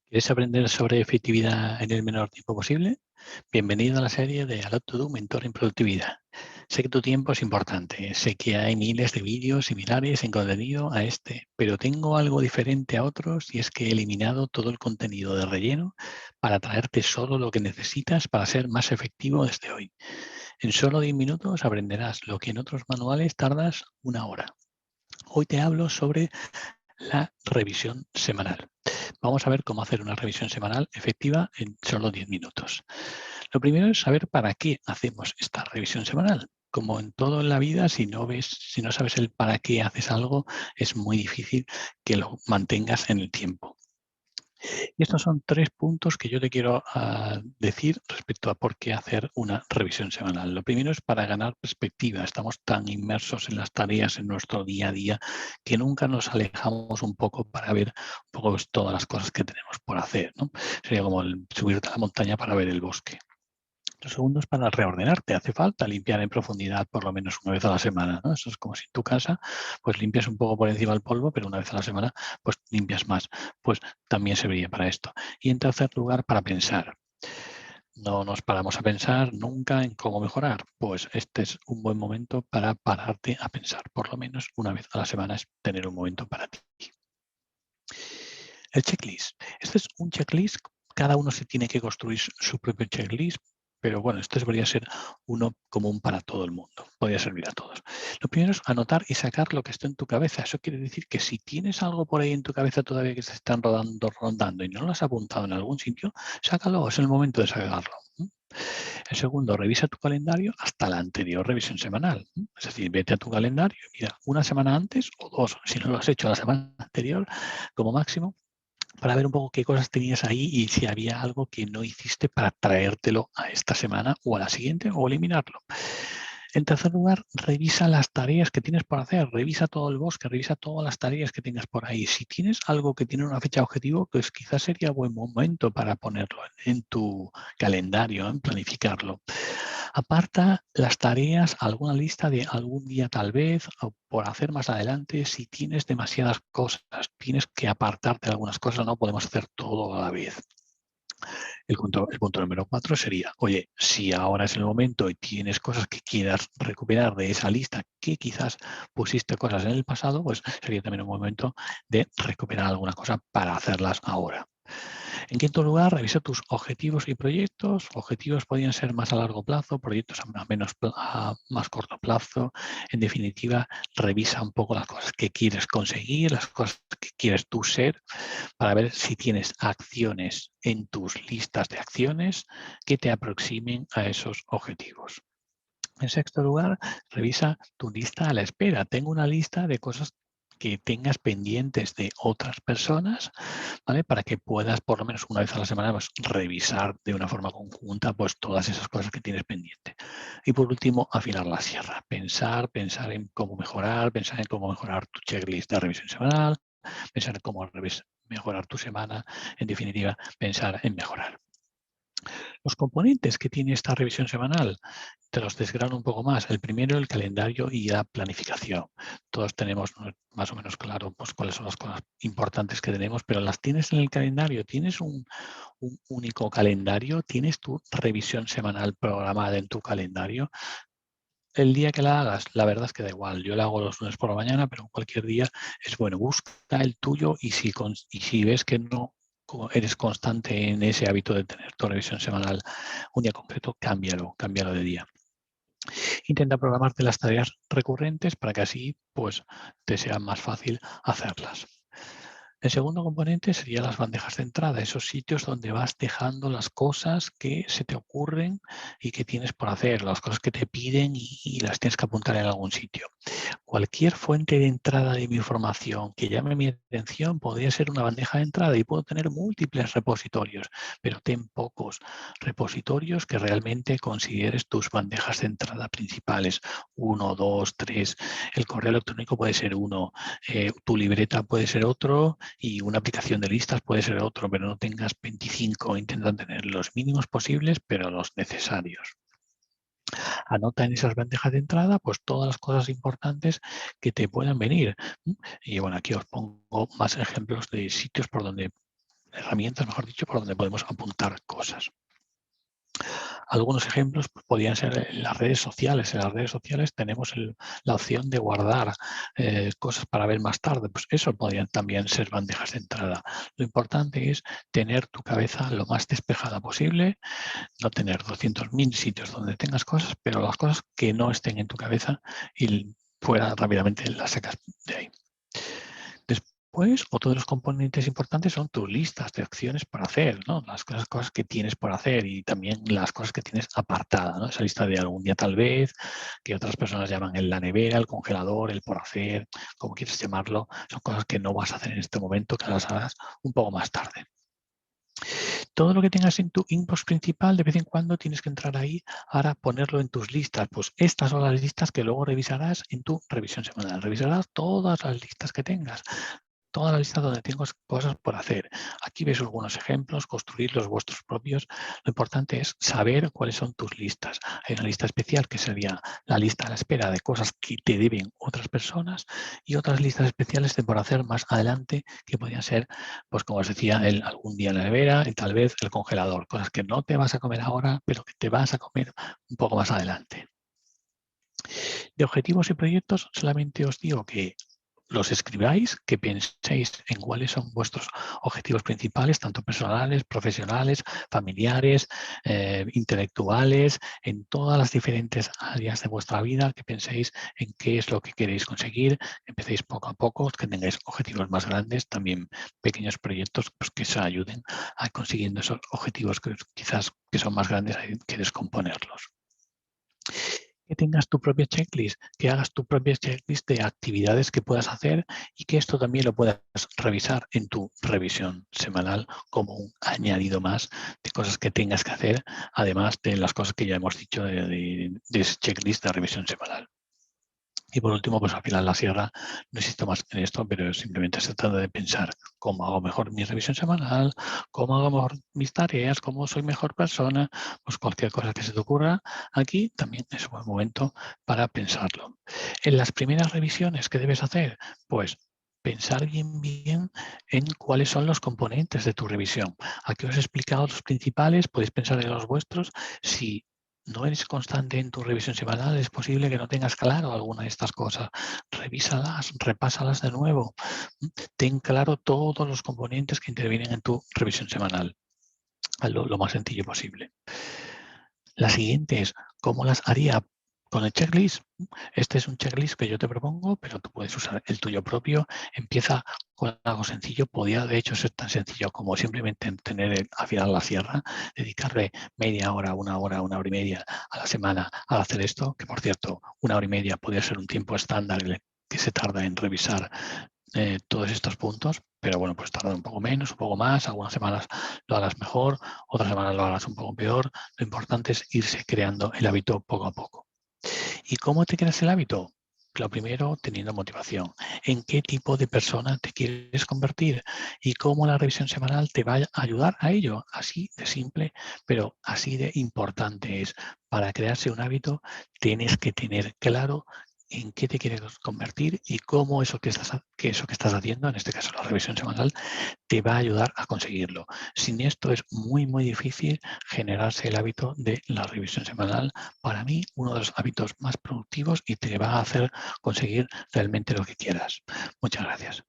¿Quieres aprender sobre efectividad en el menor tiempo posible? Bienvenido a la serie de A Lot to Do, Mentor en Productividad. Sé que tu tiempo es importante, sé que hay miles de vídeos similares en contenido a este, pero tengo algo diferente a otros y es que he eliminado todo el contenido de relleno para traerte solo lo que necesitas para ser más efectivo desde hoy. En solo 10 minutos aprenderás lo que en otros manuales tardas una hora. Hoy te hablo sobre la revisión semanal. Vamos a ver cómo hacer una revisión semanal efectiva en solo 10 minutos. Lo primero es saber para qué hacemos esta revisión semanal. Como en todo en la vida, si no sabes el para qué haces algo, es muy difícil que lo mantengas en el tiempo. Y estos son 3 puntos que yo te quiero decir respecto a por qué hacer una revisión semanal. Lo primero es para ganar perspectiva. Estamos tan inmersos en las tareas en nuestro día a día que nunca nos alejamos un poco para ver un poco todas las cosas que tenemos por hacer, ¿no? Sería como subirte a la montaña para ver el bosque. Lo segundo es para reordenarte. Hace falta limpiar en profundidad por lo menos una vez a la semana, ¿no? Eso es como si en tu casa pues limpias un poco por encima el polvo, pero una vez a la semana pues limpias más. Pues también serviría para esto. Y en tercer lugar, para pensar. No nos paramos a pensar nunca en cómo mejorar. Pues este es un buen momento para pararte a pensar. Por lo menos una vez a la semana es tener un momento para ti. El checklist. Este es un checklist. Cada uno se tiene que construir su propio checklist, pero bueno, este debería ser uno común para todo el mundo. Podría servir a todos. Lo primero es anotar y sacar lo que está en tu cabeza. Eso quiere decir que si tienes algo por ahí en tu cabeza todavía que se están rondando y no lo has apuntado en algún sitio, sácalo. Es el momento de sacarlo. El segundo, revisa tu calendario hasta la anterior revisión semanal. Es decir, vete a tu calendario y mira, una semana antes o dos, si no lo has hecho la semana anterior, como máximo, para ver un poco qué cosas tenías ahí y si había algo que no hiciste para traértelo a esta semana o a la siguiente o eliminarlo. En tercer lugar, revisa las tareas que tienes por hacer, revisa todo el bosque, revisa todas las tareas que tengas por ahí. Si tienes algo que tiene una fecha objetivo, pues quizás sería buen momento para ponerlo en tu calendario, en planificarlo. Aparta las tareas, alguna lista de algún día tal vez, o por hacer más adelante. Si tienes demasiadas cosas, tienes que apartarte de algunas cosas, no podemos hacer todo a la vez. El punto número 4 sería, oye, si ahora es el momento y tienes cosas que quieras recuperar de esa lista que quizás pusiste cosas en el pasado, pues sería también un momento de recuperar alguna cosa para hacerlas ahora. En quinto lugar, revisa tus objetivos y proyectos. Objetivos podrían ser más a largo plazo, proyectos a más corto plazo. En definitiva, revisa un poco las cosas que quieres conseguir, las cosas que quieres tú ser, para ver si tienes acciones en tus listas de acciones que te aproximen a esos objetivos. En sexto lugar, revisa tu lista a la espera. Tengo una lista de cosas que tengas pendientes de otras personas, ¿vale? Para que puedas, por lo menos una vez a la semana, pues, revisar de una forma conjunta pues, todas esas cosas que tienes pendiente. Y por último, afinar la sierra. Pensar en cómo mejorar, pensar en cómo mejorar tu checklist de revisión semanal, pensar en cómo mejorar tu semana, en definitiva, pensar en mejorar. Los componentes que tiene esta revisión semanal, te los desgrano un poco más. El primero, el calendario y la planificación. Todos tenemos más o menos claro pues, cuáles son las cosas importantes que tenemos, pero las tienes en el calendario. ¿Tienes un único calendario? ¿Tienes tu revisión semanal programada en tu calendario? El día que la hagas, la verdad es que da igual. Yo la hago los lunes por la mañana, pero cualquier día es bueno. Busca el tuyo y si ves que no eres constante en ese hábito de tener tu revisión semanal un día concreto, cámbialo de día. Intenta programarte las tareas recurrentes para que así pues, te sea más fácil hacerlas. El segundo componente sería las bandejas de entrada, esos sitios donde vas dejando las cosas que se te ocurren y que tienes por hacer, las cosas que te piden y las tienes que apuntar en algún sitio. Cualquier fuente de entrada de mi información que llame mi atención podría ser una bandeja de entrada y puedo tener múltiples repositorios, pero ten pocos repositorios que realmente consideres tus bandejas de entrada principales. 1, 2, 3. El correo electrónico puede ser uno, tu libreta puede ser otro y una aplicación de listas puede ser otro, pero no tengas 25. Intenta tener los mínimos posibles, pero los necesarios. Anota en esas bandejas de entrada pues todas las cosas importantes que te puedan venir. Y bueno, aquí os pongo más ejemplos de sitios por donde herramientas, mejor dicho, por donde podemos apuntar cosas. Algunos ejemplos pues, podrían ser en las redes sociales. En las redes sociales tenemos la opción de guardar cosas para ver más tarde. Pues eso podrían también ser bandejas de entrada. Lo importante es tener tu cabeza lo más despejada posible, no tener 200.000 sitios donde tengas cosas, pero las cosas que no estén en tu cabeza y fuera rápidamente las sacas de ahí. Después, otro de los componentes importantes son tus listas de acciones para hacer, ¿no? Las cosas que tienes por hacer y también las cosas que tienes apartadas, ¿no? Esa lista de algún día tal vez, que otras personas llaman en la nevera, el congelador, el por hacer, como quieres llamarlo, son cosas que no vas a hacer en este momento, que las harás un poco más tarde. Todo lo que tengas en tu inbox principal, de vez en cuando tienes que entrar ahí para ponerlo en tus listas. Pues estas son las listas que luego revisarás en tu revisión semanal. Revisarás todas las listas que tengas. Toda la lista donde tengo cosas por hacer. Aquí ves algunos ejemplos, construir los vuestros propios. Lo importante es saber cuáles son tus listas. Hay una lista especial que sería la lista a la espera de cosas que te deben otras personas y otras listas especiales de por hacer más adelante que podrían ser, pues como os decía, algún día en la nevera y tal vez el congelador. Cosas que no te vas a comer ahora, pero que te vas a comer un poco más adelante. De objetivos y proyectos solamente os digo que los escribáis, que penséis en cuáles son vuestros objetivos principales, tanto personales, profesionales, familiares, intelectuales, en todas las diferentes áreas de vuestra vida, que penséis en qué es lo que queréis conseguir, empecéis poco a poco, que tengáis objetivos más grandes, también pequeños proyectos pues, que os ayuden a consiguiendo esos objetivos que quizás que son más grandes, hay que descomponerlos. Que tengas tu propia checklist, que hagas tu propia checklist de actividades que puedas hacer y que esto también lo puedas revisar en tu revisión semanal como un añadido más de cosas que tengas que hacer, además de las cosas que ya hemos dicho de ese checklist de revisión semanal. Y por último, pues al final la sierra, no insisto más en esto, pero simplemente se trata de pensar cómo hago mejor mi revisión semanal, cómo hago mejor mis tareas, cómo soy mejor persona, pues cualquier cosa que se te ocurra, aquí también es un buen momento para pensarlo. En las primeras revisiones que debes hacer, pues pensar bien en cuáles son los componentes de tu revisión. Aquí os he explicado los principales, podéis pensar en los vuestros. Si no eres constante en tu revisión semanal, es posible que no tengas claro alguna de estas cosas. Revísalas, repásalas de nuevo. Ten claro todos los componentes que intervienen en tu revisión semanal. Hazlo lo más sencillo posible. La siguiente es, ¿cómo las haría con el checklist? Este es un checklist que yo te propongo, pero tú puedes usar el tuyo propio. Empieza con algo sencillo. Podría, de hecho, ser tan sencillo como simplemente tener afilar la sierra, dedicarle media hora, una hora y media a la semana a hacer esto, que por cierto, una hora y media podría ser un tiempo estándar que se tarda en revisar todos estos puntos, pero bueno, pues tarda un poco menos, un poco más, algunas semanas lo hagas mejor, otras semanas lo hagas un poco peor. Lo importante es irse creando el hábito poco a poco. ¿Y cómo te creas el hábito? Lo primero, teniendo motivación. ¿En qué tipo de persona te quieres convertir? Y cómo la revisión semanal te va a ayudar a ello. Así de simple, pero así de importante es. Para crearse un hábito, tienes que tener claro en qué te quieres convertir y cómo eso que estás haciendo, en este caso la revisión semanal, te va a ayudar a conseguirlo. Sin esto es muy difícil generarse el hábito de la revisión semanal. Para mí, uno de los hábitos más productivos y te va a hacer conseguir realmente lo que quieras. Muchas gracias.